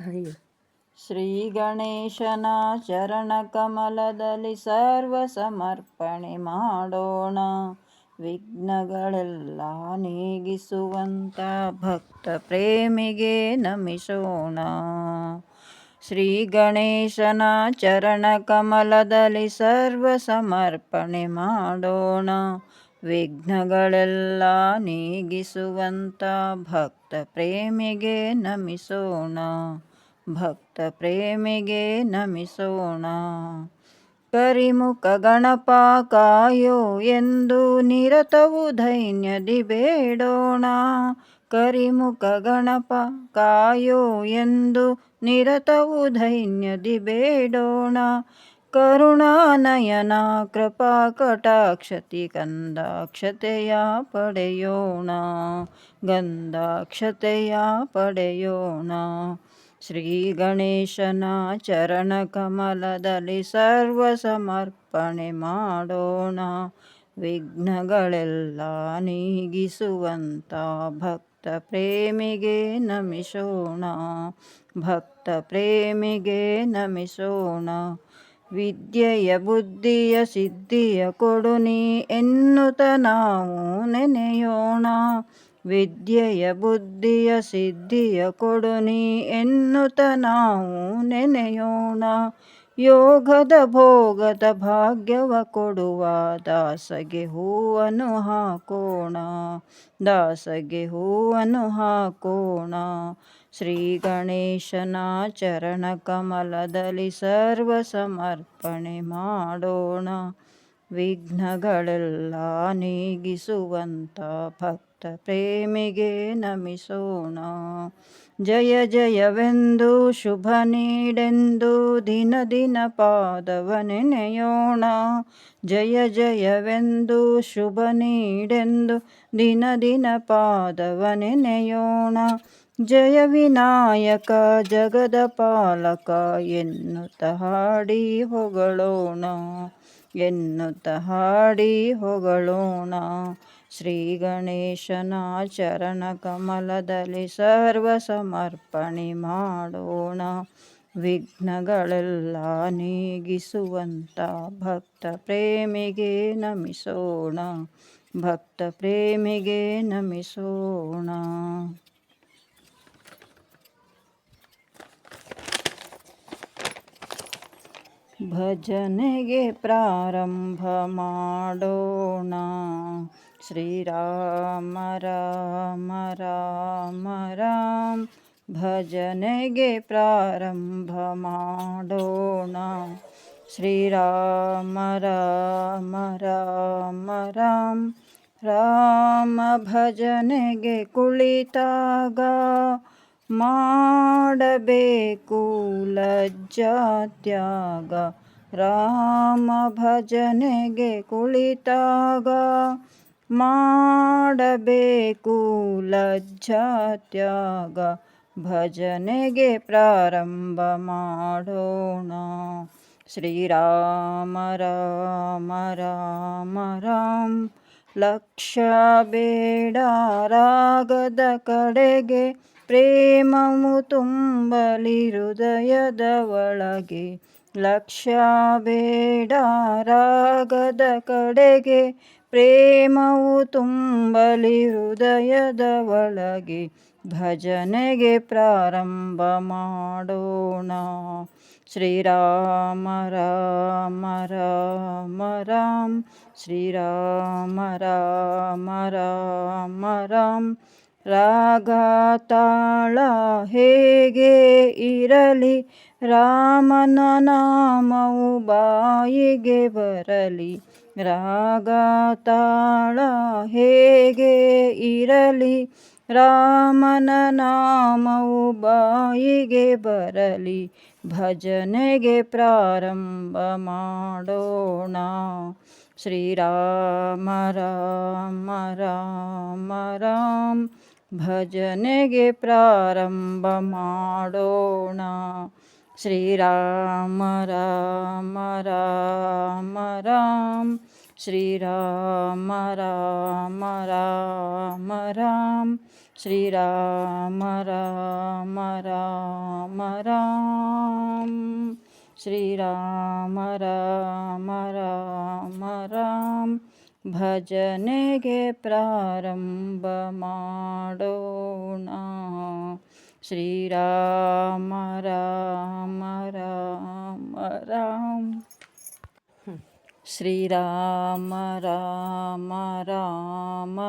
ಅಯ್ಯೋ. ಶ್ರೀ ಗಣೇಶನ ಚರಣ ಕಮಲದಲ್ಲಿ ಸರ್ವ ಸಮರ್ಪಣೆ ಮಾಡೋಣ. ವಿಘ್ನಗಳೆಲ್ಲ ನೀಗಿಸುವಂತ ಭಕ್ತ ಪ್ರೇಮಿಗೆ ನಮಿಸೋಣ. ಶ್ರೀ ಗಣೇಶನ ಚರಣ ಕಮಲದಲ್ಲಿ ಸರ್ವ ಸಮರ್ಪಣೆ ಮಾಡೋಣ. ವಿಘ್ನಗಳೆಲ್ಲ ನೀಗಿಸುವಂತ ಭಕ್ತ ಪ್ರೇಮಿಗೆ ನಮಿಸೋಣ. ಭಕ್ತ ಪ್ರೇಮಿಗೆ ನಮಿಸೋಣ. ಕರಿಮುಖ ಗಣಪ ಕಾಯೋ ಎಂದು ನಿರತವು ಧೈನ್ಯದಿ ಬೇಡೋಣ. ಕರಿಮುಖ ಗಣಪ ಕಾಯೋ ಎಂದು ನಿರತವು ಧೈನ್ಯದಿ ಬೇಡೋಣ. ಕರುಣಾನಯನ ಕೃಪಾ ಕಟಾಕ್ಷತಿ ಗಂಧಾಕ್ಷತೆಯ ಪಡೆಯೋಣ. ಗಂಧಾಕ್ಷತೆಯ ಪಡೆಯೋಣ. ಶ್ರೀ ಗಣೇಶನ ಚರಣ ಕಮಲದಲ್ಲಿ ಸರ್ವ ಸಮರ್ಪಣೆ ಮಾಡೋಣ. ವಿಘ್ನಗಳೆಲ್ಲ ನೀಗಿಸುವಂತ ಭಕ್ತ ಪ್ರೇಮಿಗೆ ನಮಿಸೋಣ. ಭಕ್ತ ಪ್ರೇಮಿಗೆ ನಮಿಸೋಣ. ವಿದ್ಯೆಯ ಬುದ್ಧಿಯ ಸಿದ್ಧಿಯ ಕೊಡು ನೀ ಎನ್ನುತ್ತ ನಾವು ನೆನೆಯೋಣ. ವಿದ್ಯೆಯ ಬುದ್ಧಿಯ ಸಿದ್ಧಿಯ ಕೊಡು ನೀ ಎನ್ನುತ್ತ ನಾವು ನೆನೆಯೋಣ. ಯೋಗದ ಭೋಗದ ಭಾಗ್ಯವ ಕೊಡುವ ದಾಸಗೆ ಹೂವನ್ನು ಹಾಕೋಣ. ದಾಸಗೆ ಹೂವನ್ನು ಹಾಕೋಣ. ಶ್ರೀ ಗಣೇಶನ ಚರಣ ಕಮಲದಲ್ಲಿ ಸರ್ವ ಸಮರ್ಪಣೆ ಮಾಡೋಣ. ವಿಘ್ನಗಳೆಲ್ಲ ನೀಗಿಸುವಂತ ಭಕ್ತ ಪ್ರೇಮಿಗೆ ನಮಿಸೋಣ. ಜಯ ಜಯವೆಂದು ಶುಭ ನೀಡೆಂದು ದಿನ ದಿನ ಪಾದವ ನೆನೆಯೋಣ. ಜಯ ಜಯವೆಂದು ಶುಭ ನೀಡೆಂದು ದಿನ ದಿನ ಪಾದವ ನೆನೆಯೋಣ. ಜಯ ವಿನಾಯಕ ಜಗದ ಪಾಲಕ ಎನ್ನುತ್ತ ಹಾಡಿ ಹೊಗಳೋಣ. ಎನ್ನುತ್ತ ಹಾಡಿ ಹೊಗಳೋಣ. ಶ್ರೀ ಗಣೇಶನ ಚರಣ ಕಮಲದಲ್ಲಿ ಸರ್ವ ಸಮರ್ಪಣೆ ಮಾಡೋಣ. ವಿಘ್ನಗಳೆಲ್ಲ ನೀಗಿಸುವಂತ ಭಕ್ತ ಪ್ರೇಮಿಗೆ ನಮಿಸೋಣ. ಭಕ್ತ ಪ್ರೇಮಿಗೆ ನಮಿಸೋಣ. ಭಜನೆಗೆ ಪ್ರಾರಂಭ ಮಾಡೋಣ. ಶ್ರೀರಾಮ ರಾಮ ರಾಮ ರಾಮ. ಭಜನೆಗೆ ಪ್ರಾರಂಭ ಮಾಡೋಣ. ಶ್ರೀರಾಮ ರಾಮ ರಾಮ ರಾಮ. ರಾಮ ಭಜನೆಗೆ ಕುಳಿತಾಗ ಮಾಡಬೇಕು ಲಜ್ಜಾತ್ಯಾಗ. ರಾಮ ಭಜನೆಗೆ ಕುಳಿತಾಗ ಮಾಡಬೇಕು ಲಜ್ಜಾತ್ಯಾಗ. ಭಜನೆಗೆ ಪ್ರಾರಂಭ ಮಾಡೋಣ. ಶ್ರೀರಾಮ ರಾಮ ರಾಮ ರಾಮ. ಲಕ್ಷ್ಯ ಬೇಡ ರಾಗದ ಕಡೆಗೆ ಪ್ರೇಮವು ತುಂಬಲಿ ಹೃದಯದ ಒಳಗೆ. ಲಕ್ಷ್ಯ ಬೇಡ ರಾಗದ ಕಡೆಗೆ ಪ್ರೇಮವು ತುಂಬಲಿ ಹೃದಯದ ಒಳಗೆ. ಭಜನೆಗೆ ಪ್ರಾರಂಭ ಮಾಡೋಣ. ಶ್ರೀರಾಮ ರಾಮ ರಾಮ ರಾಮ. ಶ್ರೀರಾಮ ರಾಮ ರಾಮ ರಾಮ. ರಾಗ ತಾಳ ಹೇಗೆ ಇರಲಿ ರಾಮನ ನಾಮವು ಬಾಯಿಗೆ ಬರಲಿ. ರಾಗ ತಾಳ ಹೇಗೆ ಇರಲಿ ರಾಮನ ನಾಮವು ಬಾಯಿಗೆ ಬರಲಿ. ಭಜನೆಗೆ ಪ್ರಾರಂಭ ಮಾಡೋಣ. ಶ್ರೀರಾಮ ರಾಮ ರಾಮ ರಾಮ. ಭಜನೆಗೆ ಪ್ರಾರಂಭ ಮಾಡೋಣ. ಶ್ರೀರಾಮ ರಾಮ ರಾಮ ರಾಮ. ಶ್ರೀರಾಮ ರಾಮ ರಾಮ ರಾಮ. ಶ್ರೀರಾಮ ರಾಮ ರಾಮ ರಾಮ ಶ್ರೀರಾಮ ರಾಮ ರಾಮ ರಾಮ ಭಜನೆಗೆ ಪ್ರಾರಂಭ ಮಾಡೋಣ ಶ್ರೀರಾಮ ರಾಮ ರಾಮ ರಾಮ ಶ್ರೀರಾಮ ರಾಮ ರಾಮ ರಾಮ